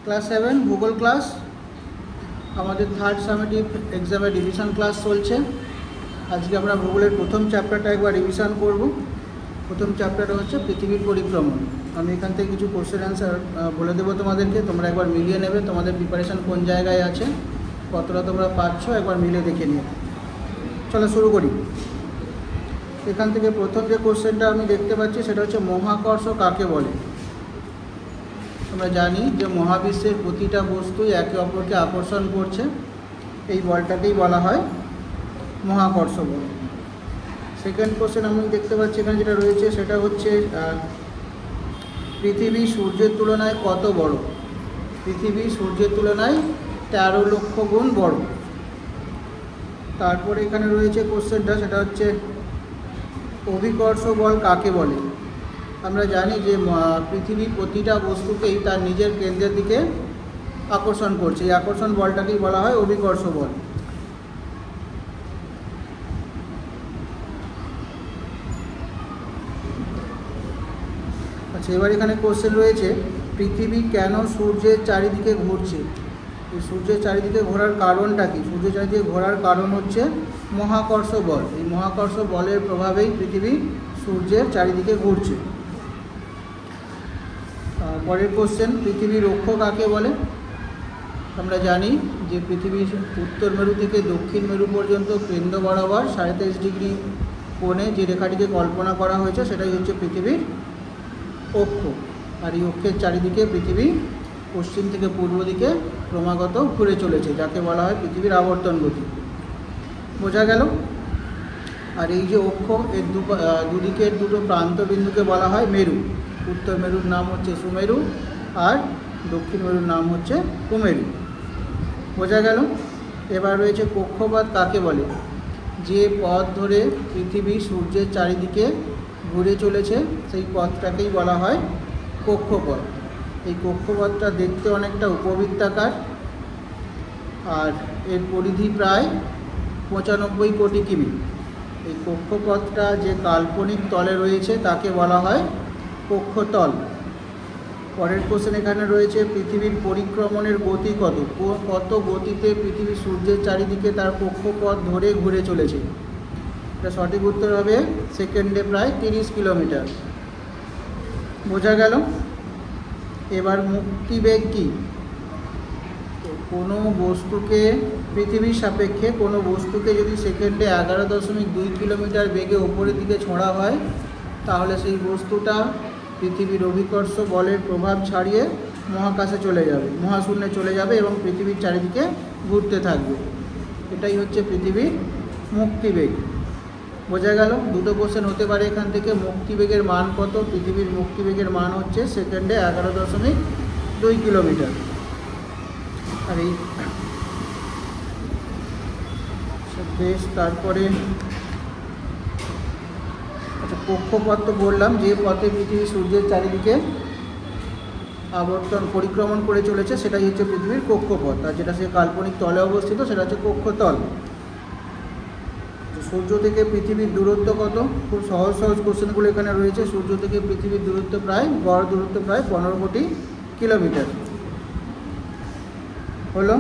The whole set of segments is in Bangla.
ক্লাস 7 ভূগোল ক্লাস। আমাদের থার্ড সামেটিভ এক্সামের রিভিশন ক্লাস চলছে। আজকে আমরা ভূগোলের প্রথম চ্যাপ্টারটা একবার রিভিশন করব। প্রথম চ্যাপ্টারটা হচ্ছে পৃথিবীর পরিক্রমণ। আমি এখান থেকে কিছু কোশ্চেন অ্যান্সার বলে দেবো তোমাদেরকে, তোমরা একবার মিলিয়ে নেবে তোমাদের প্রিপারেশান কোন জায়গায় আছে, কতটা তোমরা পাচ্ছ একবার মিলে দেখে নিও। চলো শুরু করি। এখান থেকে প্রথম যে কোশ্চেনটা আমি দেখতে পাচ্ছি সেটা হচ্ছে মহাকর্ষ কাকে বলে। আমরা জানি যে মহাবিশ্বের প্রতিটা বস্তুই একে অপরকে আকর্ষণ করছে, এই বলটাকেই বলা হয় মহাকর্ষ বল। সেকেন্ড কোশ্চেন আমি দেখতে পাচ্ছি এখানে যেটা রয়েছে সেটা হচ্ছে পৃথিবী সূর্যের তুলনায় কত বড়। পৃথিবী সূর্যের তুলনায় 13 লক্ষ গুণ বড়। তারপরে এখানে রয়েছে কোশ্চেনটা, সেটা হচ্ছে অভিকর্ষ বল কাকে বলে। আমরা জানি যে পৃথিবী প্রতিটা বস্তুকেই তার নিজের কেন্দ্রের দিকে আকর্ষণ করছে, এই আকর্ষণ বলটাকেই বলা হয় অভিকর্ষ বল। আচ্ছা, এবার এখানে কোশ্চেন রয়েছে পৃথিবী কেন সূর্যের চারিদিকে ঘুরছে। এই সূর্যের চারিদিকে ঘোরার কারণটা কি? সূর্যের চারিদিকে ঘোরার কারণ হচ্ছে মহাকর্ষ বল। এই মহাকর্ষ বলের প্রভাবেই পৃথিবী সূর্যের চারিদিকে ঘুরছে। পরের কোশ্চেন, পৃথিবীর অক্ষ কাকে বলে। আমরা জানি যে পৃথিবীর উত্তর মেরু থেকে দক্ষিণ মেরু পর্যন্ত কেন্দ্র বরাবর 23.5 ডিগ্রি কোণে যে রেখাটিকে কল্পনা করা হয়েছে সেটাই হচ্ছে পৃথিবীর অক্ষ। আর এই অক্ষের চারিদিকে পৃথিবী পশ্চিম থেকে পূর্ব দিকে ক্রমাগত ঘুরে চলেছে, যাকে বলা হয় পৃথিবীর আবর্তন গতি। বোঝা গেল? আর এই যে অক্ষ, এর দুদিকের দুটো প্রান্ত বিন্দুকে বলা হয় মেরু। উত্তর মেরুর নাম হচ্ছে সুমেরু আর দক্ষিণ মেরুর নাম হচ্ছে কুমেরু। বোঝা গেল? এবার রয়েছে কক্ষপথ কাকে বলে। যে পথ ধরে পৃথিবী সূর্যের চারিদিকে ঘুরে চলেছে সেই পথটাকেই বলা হয় কক্ষপথ। এই কক্ষপথটা দেখতে অনেকটা উপবৃত্তাকার আর এর পরিধি প্রায় 95 কোটি কিমি। এই কক্ষপথটা যে কাল্পনিক তলে রয়েছে তাকে বলা হয় কক্ষতল। পরের কোশ্চেন এখানে রয়েছে পৃথিবীর পরিক্রমণের গতি কত। কত গতিতে পৃথিবী সূর্যের চারিদিকে তার কক্ষপথ ধরে ঘুরে চলেছে। এটা সঠিক উত্তর হবে সেকেন্ডে প্রায় 30 কিলোমিটার। বোঝা গেল? এবার মুক্তিবেগ কী। কোনো বস্তুকে পৃথিবীর সাপেক্ষে কোনো বস্তুকে যদি সেকেন্ডে 11.2 কিলোমিটার বেগে ওপরের দিকে ছোঁড়া হয় তাহলে সেই বস্তুটা পৃথিবীর অভিকর্ষ বলের প্রভাব ছাড়িয়ে মহাকাশে চলে যাবে, মহাশূন্যে চলে যাবে এবং পৃথিবীর চারিদিকে ঘুরতে থাকবে। এটাই হচ্ছে পৃথিবীর মুক্তিবেগ। বোঝা গেল? দুটো কোশ্চেন হতে পারে এখান থেকে। মুক্তিবেগের মান কত? পৃথিবীর মুক্তিবেগের মান হচ্ছে সেকেন্ডে 11.2 কিলোমিটার। আর এই বেশ, তারপরে আচ্ছা, কক্ষপথ তো বললাম, যে পথে পৃথিবী সূর্যের চারিদিকে পরিক্রমণ করে চলেছে সেটাই হচ্ছে পৃথিবীর কক্ষপথ। আর যেটা সে কাল্পনিক তলে অবস্থিত সেটা হচ্ছে কক্ষতল। সূর্য থেকে পৃথিবীর দূরত্ব কত? খুব সহজ সহজ কোশ্চেনগুলো এখানে রয়েছে। সূর্য থেকে পৃথিবীর দূরত্ব গড় দূরত্ব প্রায় 15 কোটি কিলোমিটার। হলো?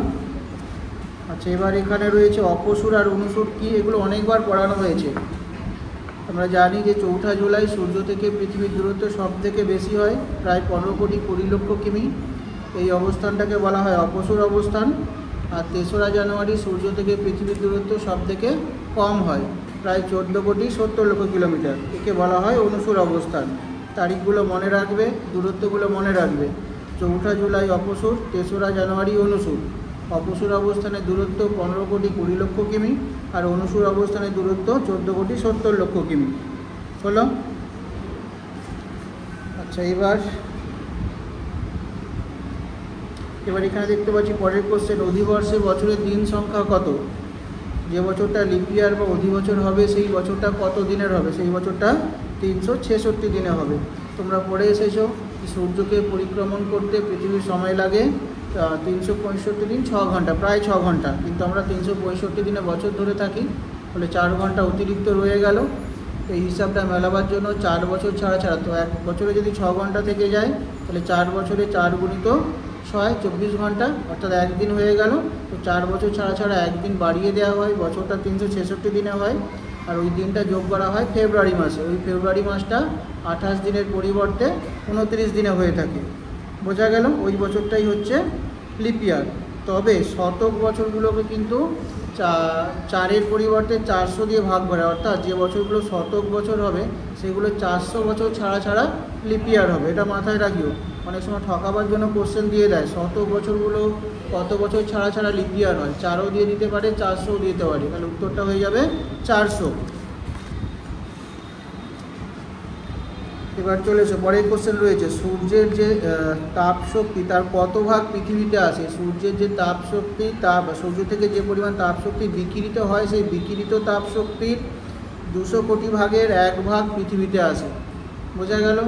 আচ্ছা, এবার এখানে রয়েছে অপসূর আর অনুসূর কি। এগুলো অনেকবার পড়ানো হয়েছে। আমরা জানি যে 4 জুলাই সূর্য থেকে পৃথিবীর দূরত্ব সব থেকে বেশি হয়, প্রায় 15 কোটি 20 লক্ষ কিমি। এই অবস্থানটাকে বলা হয় অপসূর অবস্থান। আর 3রা জানুয়ারি সূর্য থেকে পৃথিবীর দূরত্ব সব থেকে কম হয়, প্রায় 14 কোটি 70 লক্ষ কিলোমিটার। একে বলা হয় অনুসূর অবস্থান। তারিখগুলো মনে রাখবে, দূরত্বগুলো মনে রাখবে। 4 জুলাই অপসূর, 3রা জানুয়ারি অনুসূর। অপসূর অবস্থানের দূরত্ব 15 কোটি 20 লক্ষ কিমি আর অনুসূর অবস্থানের দূরত্ব 14 কোটি 70 লক্ষ কিমি। হলো? আচ্ছা, এবার এখানে দেখতে পাচ্ছি পরের কোশ্চেন, অধিবর্ষে বছরের দিন সংখ্যা কত। যে বছরটা লিপ ইয়ার বা অধিবছর হবে সেই বছরটা কত দিনের হবে? সেই বছরটা 366 দিনে হবে। তোমরা পড়ে এসেছো সূর্যকে পরিক্রমণ করতে পৃথিবীর সময় লাগে 365 দিন 6 ঘন্টা, প্রায় 6 ঘন্টা। কিন্তু আমরা 365 দিনে বছর ধরে থাকি, ফলে 4 ঘন্টা অতিরিক্ত রয়ে গেল। এই হিসাবটা মেলাবার জন্য 4 বছর ছাড়া তো 1 বছরে যদি 6 ঘন্টা থেকে যায় তাহলে 4 বছরে 4 গুণিত হয় 24 ঘন্টা, অর্থাৎ একদিন হয়ে গেল। তো 4 বছর ছাড়া ছাড়া একদিন বাড়িয়ে দেওয়া হয়, বছরটা 366 দিনে হয়। আর ওই দিনটা যোগ করা হয় ফেব্রুয়ারি মাসে। ওই ফেব্রুয়ারি মাসটা 28 দিনের পরিবর্তে 29 দিনে হয়ে থাকে। বোঝা গেল? ওই বছরটাই হচ্ছে লিপ ইয়ার। তবে শতক বছরগুলোকে কিন্তু 4-এর পরিবর্তে 400 দিয়ে ভাগ করে, অর্থাৎ যে বছরগুলো শতক বছর হবে সেগুলো 400 বছর ছাড়া ছাড়া লিপ ইয়ার হবে। এটা মাথায় রাখিও, অনেক সময় ঠকাবার জন্য কোশ্চেন দিয়ে দেয় শতক বছরগুলো কত বছর ছাড়া ছাড়া লিপ ইয়ার হয়। 4ও দিয়ে দিতে পারে, 400ও দিতে পারে, তাহলে উত্তরটা হয়ে যাবে 400। এবার চলে এসো পরের কোশ্চেন রয়েছে, সূর্যের যে তাপ শক্তি তার কত ভাগ পৃথিবীতে আসে? সূর্যের যে তাপ শক্তি, সূর্য থেকে যে পরিমাণ তাপ শক্তি বিকিরিত হয়, সেই বিকিরিত তাপ শক্তির 200 কোটি ভাগের 1 ভাগ পৃথিবীতে আসে। বোঝা গেল?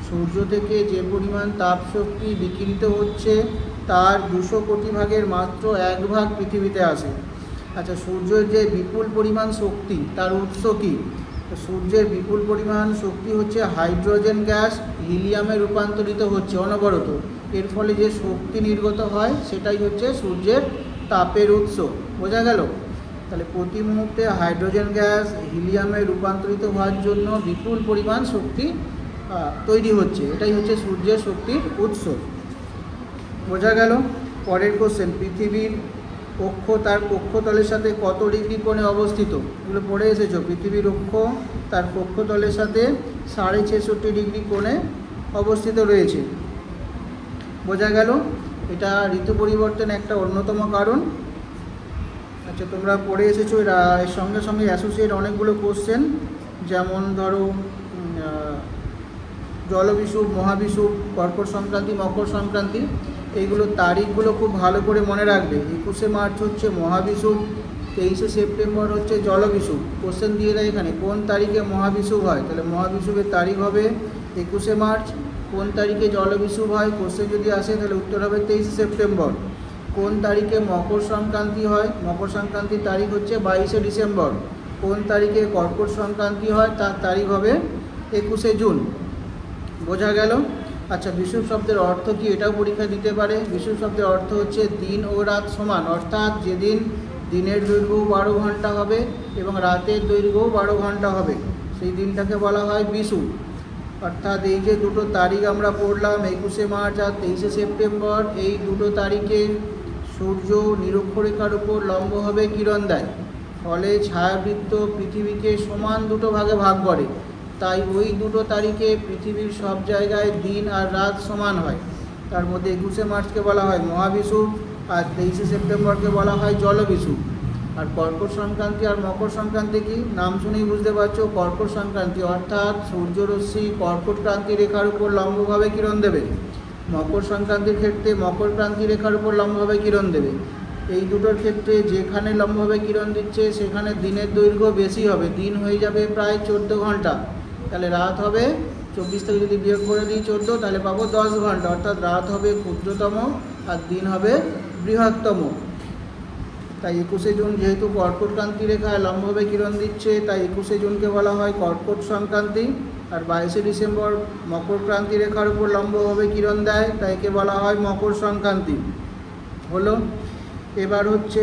সূর্য থেকে যে পরিমাণ তাপ শক্তি বিকিরিত হচ্ছে তার 200 কোটি ভাগের মাত্র 1 ভাগ পৃথিবীতে আসে। আচ্ছা, সূর্যের যে বিপুল পরিমাণ শক্তি তার উৎস কী? সূর্যের বিপুল পরিমাণ শক্তি হচ্ছে হাইড্রোজেন গ্যাস হিলিয়ামে রূপান্তরিত হচ্ছে অনবরত। এর ফলে যে শক্তি নির্গত হয় সেটাই হচ্ছে সূর্যের তাপের উৎস। বোঝা গেল? তাহলে প্রতি মুহূর্তে হাইড্রোজেন গ্যাস হিলিয়ামে রূপান্তরিত হওয়ার জন্য বিপুল পরিমাণ শক্তি তৈরি হচ্ছে, এটাই হচ্ছে সূর্যের শক্তির উৎস। বোঝা গেল? পরের কোশ্চেন, পৃথিবীর অক্ষ তার কক্ষতলের সাথে কত ডিগ্রি কোণে অবস্থিত? এগুলো পড়ে এসেছো। পৃথিবীর অক্ষ তার কক্ষতলের সাথে 66.5 ডিগ্রি কোণে অবস্থিত রয়েছে। বোঝা গেল? এটা ঋতু পরিবর্তন একটা অন্যতম কারণ। আচ্ছা, তোমরা পড়ে এসেছো। এর সঙ্গে সঙ্গে অ্যাসোসিয়েট অনেকগুলো কোশ্চেন, যেমন ধরো জলবিষুব, মহাবিষুব, কর্কট সংক্রান্তি, মকর সংক্রান্তি, এইগুলো তারিখগুলো খুব ভালো করে মনে রাখবে। 21শে মার্চ হচ্ছে মহাবিষুব, 23শে সেপ্টেম্বর হচ্ছে জলবিষুব। কোশ্চেন দিয়ে দেয় এখানে কোন তারিখে মহাবিষুব হয়, তাহলে মহাবিষুবের তারিখ হবে 21শে মার্চ। কোন তারিখে জলবিষুব হয় কোশ্চেন যদি আসে তাহলে উত্তর হবে 23শে সেপ্টেম্বর। কোন তারিখে মকর সংক্রান্তি হয়, মকর সংক্রান্তির তারিখ হচ্ছে 22শে ডিসেম্বর। কোন তারিখে কর্কট সংক্রান্তি হয় তার তারিখ হবে 21শে জুন। বোঝা গেল? আচ্ছা, বিষুব শব্দের অর্থ কি, এটাও পরীক্ষা দিতে পারে। বিষুব শব্দের অর্থ হচ্ছে দিন ও রাত সমান, অর্থাৎ যেদিন দিনের দৈর্ঘ্য 12 ঘন্টা হবে এবং রাতের দৈর্ঘ্য 12 ঘন্টা হবে সেই দিনটাকে বলা হয় বিষুব। অর্থাৎ এই যে দুটো তারিখ আমরা পড়লাম, 21শে মার্চ আর 23শে সেপ্টেম্বর, এই দুটো তারিখে সূর্য নিরক্ষরেখার উপর লম্বভাবে কিরণ দেয়, ফলে ছায়াবৃত্ত পৃথিবীকে সমান দুটো ভাগে ভাগ করে। তাই ওই দুটো তারিখে পৃথিবীর সব জায়গায় দিন আর রাত সমান হয়। তার মধ্যে 21শে মার্চকে বলা হয় মহাবিষুব আর 23শে সেপ্টেম্বরকে বলা হয় জলবিষুব। আর কর্কট সংক্রান্তি আর মকর সংক্রান্তি কি, নাম শুনেই বুঝতে পারছো। কর্কট সংক্রান্তি অর্থাৎ সূর্যরশ্মি কর্কট ক্রান্তি রেখার উপর লম্বভাবে কিরণ দেবে। মকর সংক্রান্তির ক্ষেত্রে মকর ক্রান্তি রেখার উপর লম্বভাবে কিরণ দেবে। এই দুটোর ক্ষেত্রে যেখানে লম্বভাবে কিরণ দিচ্ছে সেখানে দিনের দৈর্ঘ্য বেশি হবে, দিন হয়ে যাবে প্রায় 14 ঘন্টা। তাহলে রাত হবে 24 থেকে যদি বিয়োগ করে দিই 14, তাহলে পাবো 10 ঘন্টা। অর্থাৎ রাত হবে ক্ষুদ্রতম আর দিন হবে বৃহত্তম। তাই 21শে জুন যেহেতু কর্কট ক্রান্তি রেখায় লম্বভাবে কিরণ দিচ্ছে, তাই 21শে জুনকে বলা হয় কর্কট সংক্রান্তি। আর 22শে ডিসেম্বর মকর ক্রান্তি রেখার উপর লম্বভাবে কিরণ দেয়, তাই একে বলা হয় মকর সংক্রান্তি। হলো। এবার হচ্ছে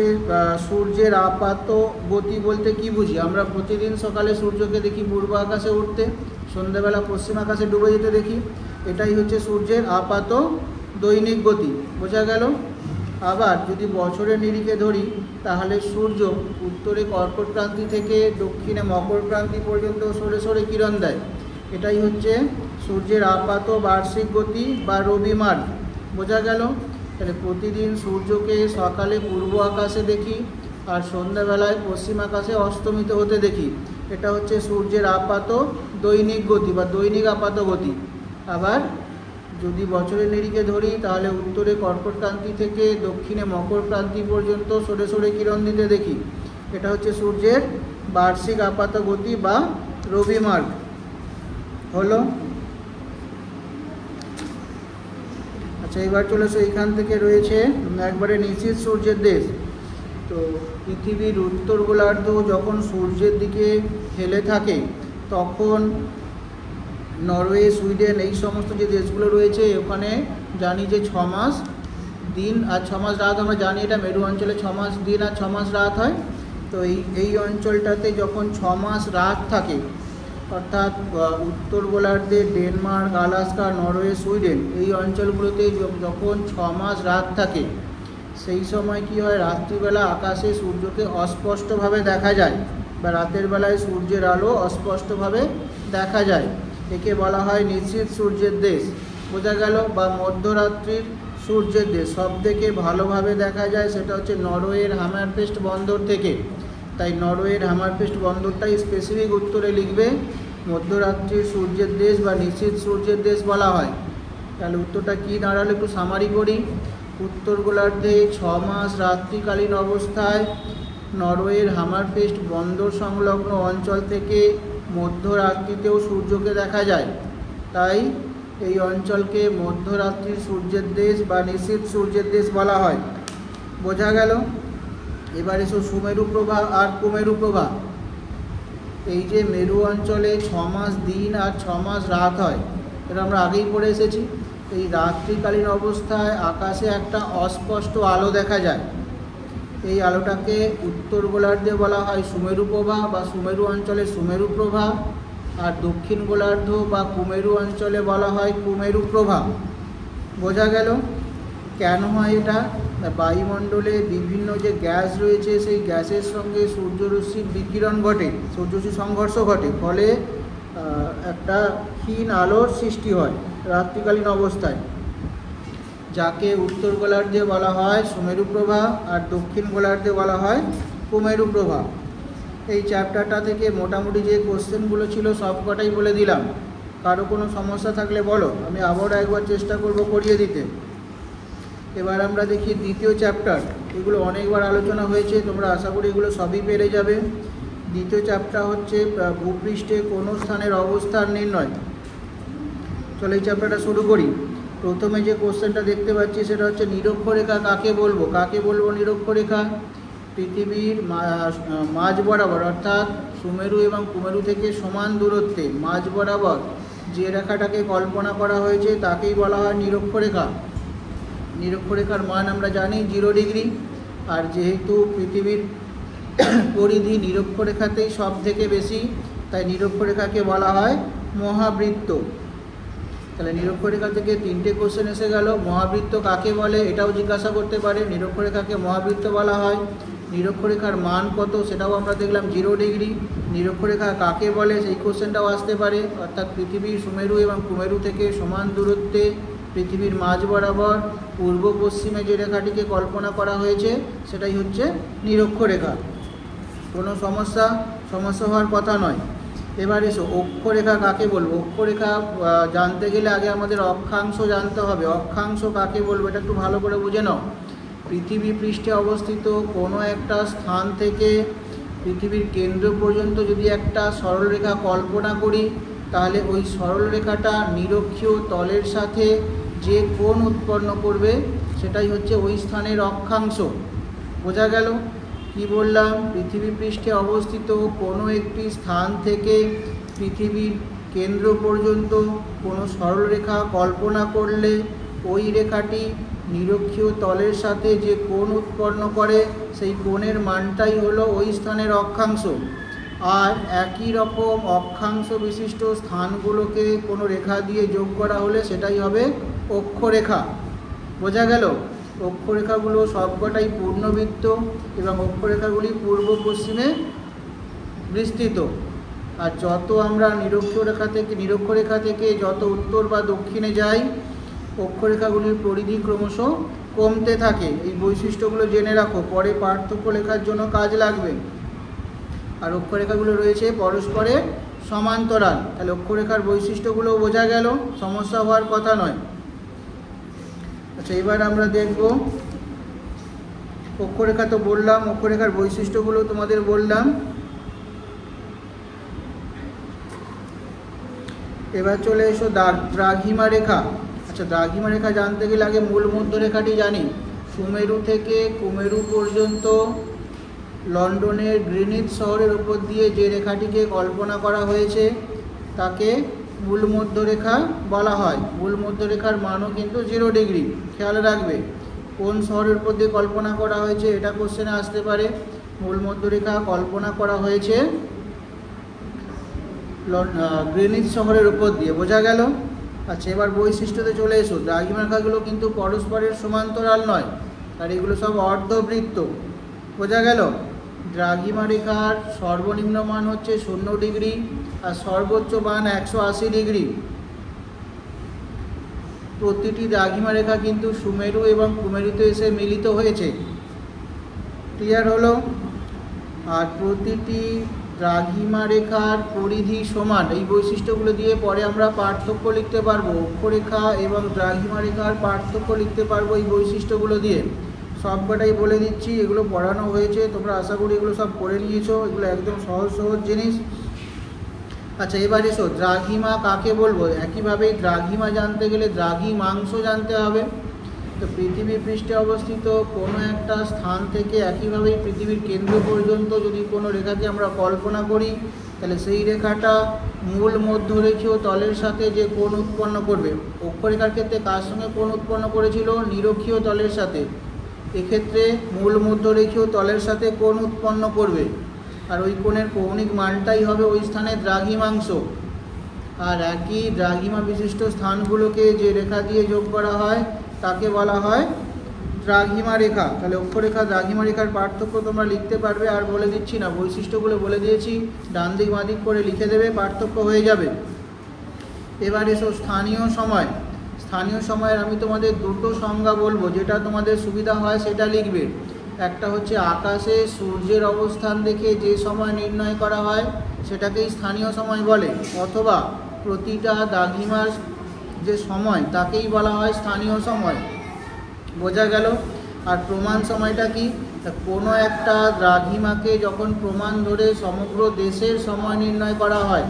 সূর্যের আপাত গতি বলতে কি বুঝি? আমরা প্রতিদিন সকালে সূর্যকে দেখি পূর্ব আকাশে উঠতে, সন্ধ্যাবেলা পশ্চিম আকাশে ডুবে যেতে দেখি। এটাই হচ্ছে সূর্যের আপাত দৈনিক গতি। বোঝা গেল? আবার যদি বছরের নিরিখে ধরি তাহলে সূর্য উত্তরে কর্কট ক্রান্তি থেকে দক্ষিণে মকর ক্রান্তি পর্যন্ত সরে সরে কিরণ দেয়। এটাই হচ্ছে সূর্যের আপাত বার্ষিক গতি বা রবি মার্গ। বোঝা গেল? তাহলে প্রতিদিন সূর্যকে সকালে পূর্ব আকাশে দেখি আর সন্ধ্যাবেলায় পশ্চিম আকাশে অস্তমিত হতে দেখি। এটা হচ্ছে সূর্যের আপাত দৈনিক গতি বা দৈনিক আপাত গতি। আবার যদি বছরের নিরিখে ধরি তাহলে উত্তরে কর্কট ক্রান্তি থেকে দক্ষিণে মকর ক্রান্তি পর্যন্ত সরে সরে কিরণ দিতে দেখি। এটা হচ্ছে সূর্যের বার্ষিক আপাত গতি বা রবি মার্গ। হলো। আচ্ছা, এবার চলেছে এইখান থেকে রয়েছে একবারে নিশ্চিত সূর্যের দেশ। তো পৃথিবীর উত্তর গোলার্ধ যখন সূর্যের দিকে হেলে থাকে তখন নরওয়ে, সুইডেন এই সমস্ত যে দেশগুলো রয়েছে ওখানে জানি যে 6 মাস দিন আর 6 মাস রাত, আমরা জানি এটা মেরু অঞ্চলে 6 মাস দিন আর 6 মাস রাত হয়। তো এই অঞ্চলটাতে যখন 6 মাস রাত থাকে, অর্থাৎ উত্তর গোলার্ধে ডেনমার্ক, আলাস্কা, নরওয়ে, সুইডেন এই অঞ্চলগুলোতে যখন 6 মাস রাত থাকে, সেই সময় কি হয়, রাত্রিবেলা আকাশে সূর্যকে অস্পষ্টভাবে দেখা যায়, বা রাতের বেলায় সূর্যের আলো অস্পষ্টভাবে দেখা যায়। একে বলা হয় নিশীথ সূর্যের দেশ, বোঝা গেল, বা মধ্যরাত্রির সূর্যের দেশ। সব থেকে ভালোভাবে দেখা যায় সেটা হচ্ছে নরওয়ের হ্যামারফেস্ট বন্দর থেকে। তাই নরওয়ের হ্যামারফেস্ট বন্দরটাই স্পেসিফিক উত্তরে লিখবে, মধ্যরাত্রির সূর্যের দেশ বা নিশীথ সূর্যের দেশ বলা হয়। তাহলে উত্তরটা কী দাঁড়ালো, একটু সামারি করি। উত্তর গোলার্ধে 6 মাস রাত্রিকালীন অবস্থায় নরওয়ের হ্যামারফেস্ট বন্দর সংলগ্ন অঞ্চল থেকে মধ্যরাত্রিতেও সূর্যকে দেখা যায়, তাই এই অঞ্চলকে মধ্যরাত্রির সূর্যের দেশ বা নিশীথ সূর্যের দেশ বলা হয়। বোঝা গেল। এবার এসো সুমেরু প্রভা আর কুমেরু প্রভা। এই যে মেরু অঞ্চলে 6 মাস দিন আর 6 মাস রাত হয়, এটা আমরা আগেই পড়ে এসেছি। এই রাত্রিকালীন অবস্থায় আকাশে একটা অস্পষ্ট আলো দেখা যায়, এই আলোটাকে উত্তর গোলার্ধে বলা হয় সুমেরু প্রভা বা সুমেরু অঞ্চলে সুমেরু প্রভা, আর দক্ষিণ গোলার্ধ বা কুমেরু অঞ্চলে বলা হয় কুমেরু প্রভা। বোঝা গেল। কেন হয় এটা? বায়ুমণ্ডলে বিভিন্ন যে গ্যাস রয়েছে, সেই গ্যাসের সঙ্গে সূর্যরশ্মির বিকিরণ ঘটে, সূর্যরশ্মির সংঘর্ষ ঘটে, ফলে একটা ক্ষীণ আলোর সৃষ্টি হয় রাত্রিকালীন অবস্থায়, যাকে উত্তর গোলার্ধে বলা হয় সুমেরু প্রভা আর দক্ষিণ গোলার্ধে বলা হয় কুমেরু প্রভা। এই চ্যাপ্টারটা থেকে মোটামুটি যে কোশ্চেনগুলো ছিল সব কটাই বলে দিলাম। কারো কোনো সমস্যা থাকলে বলো, আমি আবারও একবার চেষ্টা করব করিয়ে দিতে। এবার আমরা দেখি দ্বিতীয় চ্যাপ্টার। এগুলো অনেকবার আলোচনা হয়েছে, তোমরা আশা করি এগুলো সবই পেরে যাবে। দ্বিতীয় চ্যাপ্টার হচ্ছে ভূপৃষ্ঠে কোনো স্থানের অবস্থান নির্ণয়। চলো এই চ্যাপ্টারটা শুরু করি। প্রথমে যে কোশ্চেনটা দেখতে পাচ্ছি সেটা হচ্ছে নিরক্ষরেখা কাকে বলবো? কাকে বলবো নিরক্ষরেখা? পৃথিবীর মাঝ বরাবর, অর্থাৎ সুমেরু এবং কুমেরু থেকে সমান দূরত্বে মাঝ বরাবর যে রেখাটাকে কল্পনা করা হয়েছে তাকেই বলা হয় নিরক্ষরেখা। নিরক্ষরেখার মান আমরা জানি 0 ডিগ্রি, আর যেহেতু পৃথিবীর পরিধি নিরক্ষরেখাতেই সব থেকে বেশি, তাই নিরক্ষরেখাকে বলা হয় মহাবৃত্ত। তাহলে নিরক্ষরেখা থেকে 3টে কোশ্চেন এসে গেল। মহাবৃত্ত কাকে বলে এটাও জিজ্ঞাসা করতে পারে, নিরক্ষরেখাকে মহাবৃত্ত বলা হয়। নিরক্ষরেখার মান কত সেটাও আমরা দেখলাম 0 ডিগ্রি। নিরক্ষরেখা কাকে বলে সেই কোশ্চেনটাও আসতে পারে, অর্থাৎ পৃথিবীর সুমেরু এবং কুমেরু থেকে সমান দূরত্বে পৃথিবীর মাঝ বরাবর পূর্ব পশ্চিমে যে রেখাটিকে কল্পনা করা হয়েছে সেটাই হচ্ছে নিরক্ষরেখা। কোনো সমস্যা হওয়ার কথা নয়। এবার এসো অক্ষরেখা কাকে বলবো? অক্ষরেখা জানতে গেলে আগে আমাদের অক্ষাংশ জানতে হবে। অক্ষাংশ কাকে বলবো এটা একটু ভালো করে বুঝে নাও। পৃথিবী পৃষ্ঠে অবস্থিত কোনো একটা স্থান থেকে পৃথিবীর কেন্দ্র পর্যন্ত যদি একটা সরলরেখা কল্পনা করি, তাহলে ওই সরলরেখাটা নিরক্ষীয় তলের সাথে যে কোণ উৎপন্ন করবে সেটাই হচ্ছে ওই স্থানের অক্ষাংশ। বোঝা গেল? কি বললাম? পৃথিবী পৃষ্ঠে অবস্থিত কোনো একটি স্থান থেকে পৃথিবীর কেন্দ্র পর্যন্ত কোনো সরলরেখা কল্পনা করলে ওই রেখাটি নিরক্ষীয় তলের সাথে যে কোণ উৎপন্ন করে সেই কোণের মানটাই হলো ওই স্থানের অক্ষাংশ। আর একই রকম অক্ষাংশ বিশিষ্ট স্থানগুলোকে কোনো রেখা দিয়ে যোগ করা হলে সেটাই হবে অক্ষরেখা। বোঝা গেল? অক্ষরেখাগুলো সবকটাই পূর্ণবৃত্ত এবং অক্ষরেখাগুলি পূর্ব পশ্চিমে বিস্তৃত। আর যত আমরা নিরক্ষরেখা থেকে যত উত্তর বা দক্ষিণে যাই, অক্ষরেখাগুলির পরিধি ক্রমশ কমতে থাকে। এই বৈশিষ্ট্যগুলো জেনে রাখো, পরে পার্থক্য লেখার জন্য কাজ লাগবে। আর অক্ষরেখাগুলো রয়েছে পরস্পরের সমান্তরাল। তাহলে অক্ষরেখার বৈশিষ্ট্যগুলো বোঝা গেল, সমস্যা হওয়ার কথা নয়। আচ্ছা, এবার আমরা দেখব অক্ষরেখা তো বললাম, অক্ষরেখার বৈশিষ্ট্যগুলো তোমাদের বললাম। এবার চলে এসো দ্রাঘিমা রেখা। আচ্ছা, দ্রাঘিমা রেখা জানতে গেলে আগে মূল মধ্যরেখাটি জানি। সুমেরু থেকে কুমেরু পর্যন্ত লন্ডনের গ্রিনিচ শহরের উপর দিয়ে যে রেখাটিকে কল্পনা করা হয়েছে তাকে মূল মধ্যরেখা বলা হয়। মূল মধ্যরেখার মানও কিন্তু 0 ডিগ্রি, খেয়াল রাখবে। কোন শহরের উপর দিয়ে কল্পনা করা হয়েছে, এটা কোশ্চেনে আসতে পারে। মূল মধ্যরেখা কল্পনা করা হয়েছে গ্রিনিচ শহরের উপর দিয়ে, বোঝা গেল। আচ্ছা, এবার বৈশিষ্ট্যতে চলে এসো। দ্রাঘিমা রেখাগুলো কিন্তু পরস্পরের সমান্তরাল নয়, আর এগুলো সব অর্ধবৃত্ত, বোঝা গেল। দ্রাঘিমা রেখার সর্বনিম্ন মান হচ্ছে 0 ডিগ্রি আর সর্বোচ্চ মান 180 ডিগ্রি। প্রতিটি দ্রাঘিমা রেখা কিন্তু সুমেরু এবং কুমেরুতে এসে মিলিত হয়েছে, ক্লিয়ার হলো। আর প্রতিটি দ্রাঘিমা রেখার পরিধি সমান, এই বৈশিষ্ট্যগুলো দিয়ে পরে আমরা পার্থক্য লিখতে পারবো। অক্ষরেখা এবং দ্রাঘিমা রেখার পার্থক্য লিখতে পারবো এই বৈশিষ্ট্যগুলো দিয়ে। সবকটাই বলে দিচ্ছি, এগুলো পড়ানো হয়েছে, তোমরা আশা করি এগুলো সব করে নিয়েছো, এগুলো একদম সহজ সহজ জিনিস। আচ্ছা, এবার এসো দ্রাঘিমা কাকে বলবো। একইভাবে দ্রাঘিমা জানতে গেলে দ্রাঘিমাংশ জানতে হবে। তো পৃথিবী পৃষ্ঠে অবস্থিত কোনো একটা স্থান থেকে একইভাবেই পৃথিবীর কেন্দ্র পর্যন্ত যদি কোনো রেখাকে আমরা কল্পনা করি, তাহলে সেই রেখাটা মূল মধ্যরেখীয় তলের সাথে যে কোণ উৎপন্ন করবে, অক্ষরেখার ক্ষেত্রে কার সঙ্গে কোণ উৎপন্ন করেছিল, নিরক্ষীয় তলের সাথে, এক্ষেত্রে মূল মধ্যরেখীয় তলের সাথে কোণ উৎপন্ন করবে, আর ওই কোণের কৌণিক মানটাই হবে ওই স্থানের দ্রাঘিমাংশ। আর একই দ্রাঘিমা বিশিষ্ট স্থানগুলোকে যে রেখা দিয়ে যোগ করা হয় তাকে বলা হয় দ্রাঘিমা রেখা। তাহলে অক্ষরেখা দ্রাঘিমা রেখার পার্থক্য তোমরা লিখতে পারবে, আর বলে দিচ্ছি না, বৈশিষ্ট্যগুলো বলে দিয়েছি, ডান দিক বাঁ দিক করে লিখে দেবে, পার্থক্য হয়ে যাবে। এবার এসো স্থানীয় সময়। স্থানীয় সময়ের আমি তোমাদের দুটো সংজ্ঞা বলবো, যেটা তোমাদের সুবিধা হয় সেটা লিখবে। একটা হচ্ছে আকাশে সূর্যের অবস্থান দেখে যে সময় নির্ণয় করা হয় সেটাকেই স্থানীয় সময় বলে, অথবা প্রতিটা দ্রাঘিমার যে সময় তাকেই বলা হয় স্থানীয় সময়, বোঝা গেল। আর প্রমাণ সময়টা কি, কোনো একটা দ্রাঘিমাকে যখন প্রমাণ ধরে সমগ্র দেশের সময় নির্ণয় করা হয়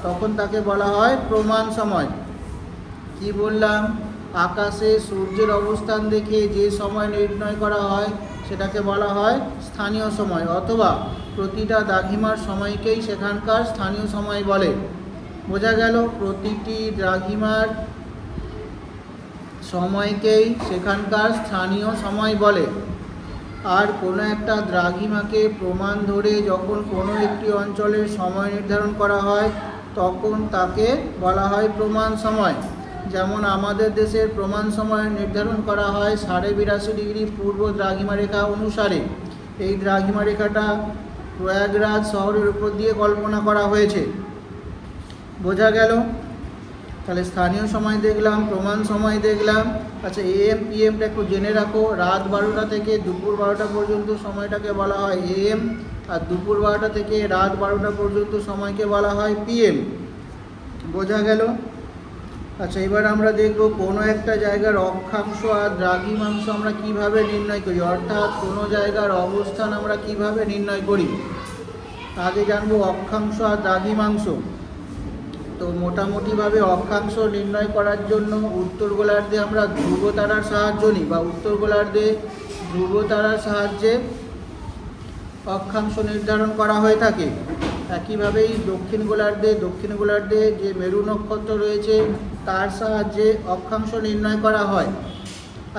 তখন তাকে বলা হয় প্রমাণ সময়। কি বললাম, আকাশে সূর্যের অবস্থান দেখে যে সময় নির্ণয় করা হয় সেটাকে বলা হয় স্থানীয় সময়, অথবা প্রতিটা দ্রাঘিমার সময়কেই সেখানকার স্থানীয় সময় বলে, বোঝা গেল। প্রতিটি দ্রাঘিমার সময়কেই সেখানকার স্থানীয় সময় বলে। আর কোনো একটা দ্রাঘিমাকে প্রমাণ ধরে যখন কোনো একটি অঞ্চলের সময় নির্ধারণ করা হয় তখন তাকে বলা হয় প্রমাণ সময়। যেমন আমাদের দেশের প্রমাণ সময় নির্ধারণ করা হয় 82.5 ডিগ্রি পূর্ব দ্রাঘিমা রেখা অনুসারে। এই দ্রাঘিমা রেখাটা প্রয়াগরাজ শহরের উপর দিয়ে কল্পনা করা হয়েছে, বোঝা গেল। তাহলে স্থানীয় সময় দেখলাম, প্রমাণ সময় দেখলাম। আচ্ছা, AM PM-টা একটু জেনে রাখো। রাত 12টা থেকে দুপুর 12টা পর্যন্ত সময়টাকে বলা হয় AM, আর দুপুর 12টা থেকে রাত 12টা পর্যন্ত সময়কে বলা হয় PM, বোঝা গেল। আচ্ছা, এবার আমরা দেখব কোনো একটা জায়গার অক্ষাংশ আর দ্রাঘিমাংশ আমরা কিভাবে নির্ণয় করি, অর্থাৎ কোনো জায়গার অবস্থান আমরা কিভাবে নির্ণয় করি। আগে জানবো অক্ষাংশ আর দ্রাঘিমাংশ। তো মোটামুটিভাবে অক্ষাংশ নির্ণয় করার জন্য উত্তর গোলার্ধে আমরা ধ্রুবতারার সাহায্য নিই, বা উত্তর গোলার্ধে ধ্রুবতারার সাহায্যে অক্ষাংশ নির্ধারণ করা হয়ে থাকে। একইভাবেই দক্ষিণ গোলার্ধে যে মেরু নক্ষত্র রয়েছে তার সাহায্যে অক্ষাংশ নির্ণয় করা হয়।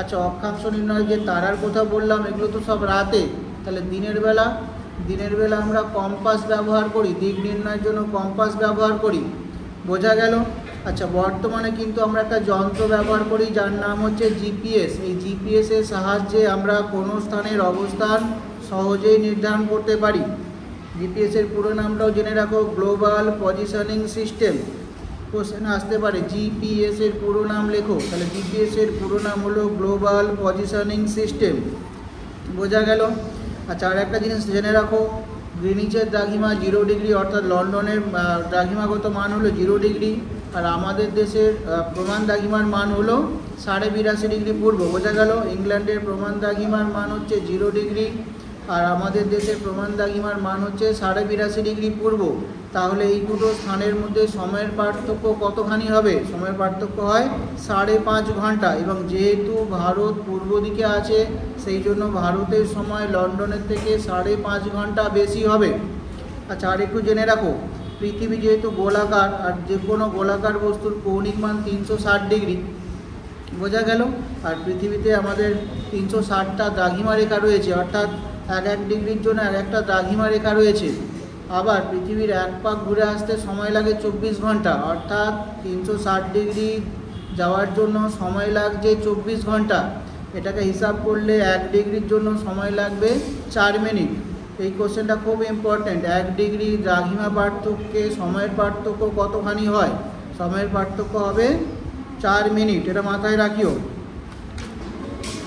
আচ্ছা, অক্ষাংশ নির্ণয় যে তারার কথা বললাম এগুলো তো সব রাতে, তাহলে দিনের বেলা আমরা কম্পাস ব্যবহার করি, দিক নির্ণয়ের জন্য কম্পাস ব্যবহার করি, বোঝা গেল। আচ্ছা, বর্তমানে কিন্তু আমরা একটা যন্ত্র ব্যবহার করি যার নাম হচ্ছে জিপিএস। এই জিপিএসের সাহায্যে আমরা কোনো স্থানের অবস্থান সহজেই নির্ধারণ করতে পারি। জিপিএসের পুরো নামটাও জেনে রাখো, গ্লোবাল পজিশনিং সিস্টেম। কোশ্চেন আসতে পারে জিপিএসের পুরো নাম লেখো, তাহলে জিপিএসের পুরো নাম হলো গ্লোবাল পজিশনিং সিস্টেম, বোঝা গেল। আচ্ছা, আর একটা জিনিস জেনে রাখো, গ্রিনিচের দ্রাঘিমা 0 ডিগ্রি, অর্থাৎ লন্ডনের দ্রাঘিমাগত মান হলো 0 ডিগ্রি, আর আমাদের দেশের প্রমাণ দ্রাঘিমার মান হলো 82.5 ডিগ্রি পূর্ব, বোঝা গেল। ইংল্যান্ডের প্রমাণ দ্রাঘিমার মান হচ্ছে 0 ডিগ্রি, আর আমাদের দেশের প্রমাণ দ্রাঘিমার মান হচ্ছে 82.5 ডিগ্রি পূর্ব। তাহলে এই দুটো স্থানের মধ্যে সময়ের পার্থক্য কতখানি হবে? সময়ের পার্থক্য হয় 5.5 ঘন্টা, এবং যেহেতু ভারত পূর্ব দিকে আছে সেই জন্য ভারতের সময় লন্ডনের থেকে 5.5 ঘন্টা বেশি হবে। আচ্ছা, আর একটু জেনে রাখো, পৃথিবী যেহেতু গোলাকার, আর যে কোনো গোলাকার বস্তুর কৌণিক মান 360 ডিগ্রি, বোঝা গেল। আর পৃথিবীতে আমাদের 360টা দ্রাঘিমা রেখা রয়েছে, অর্থাৎ 1 ডিগ্রির জন্য একটা দ্রাঘিমা রেখা রয়েছে। আবার পৃথিবীর এক পাক ঘুরে আসতে সময় লাগে 24 ঘন্টা, অর্থাৎ 360 ডিগ্রি যাওয়ার জন্য সময় লাগছে 24 ঘন্টা। এটাকে হিসাব করলে 1 ডিগ্রির জন্য সময় লাগবে 4 মিনিট। এই কোশ্চেনটা খুব ইম্পর্ট্যান্ট। 1 ডিগ্রি দ্রাঘিমা পার্থক্যে সময়ের পার্থক্য কতখানি হয়? সময়ের পার্থক্য হবে 4 মিনিট, এটা মাথায় রাখিও।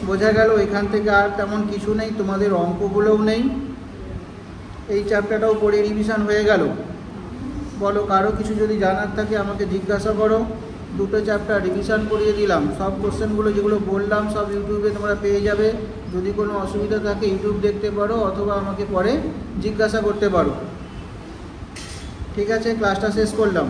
বোঝা গেল। এখান থেকে আর তেমন কিছু নেই, তোমাদের অঙ্কগুলোও নেই। এই চ্যাপ্টারটাও পড়ে রিভিশন হয়ে গেল। বলো, কারো কিছু যদি জানার থাকে আমাকে জিজ্ঞাসা করো। 2টো চ্যাপ্টার রিভিশন করিয়ে দিলাম। সব কোশ্চেনগুলো যেগুলো বললাম সব ইউটিউবে তোমরা পেয়ে যাবে। যদি কোনো অসুবিধা থাকে ইউটিউব দেখতে পারো, অথবা আমাকে পরে জিজ্ঞাসা করতে পারো। ঠিক আছে, ক্লাসটা শেষ করলাম।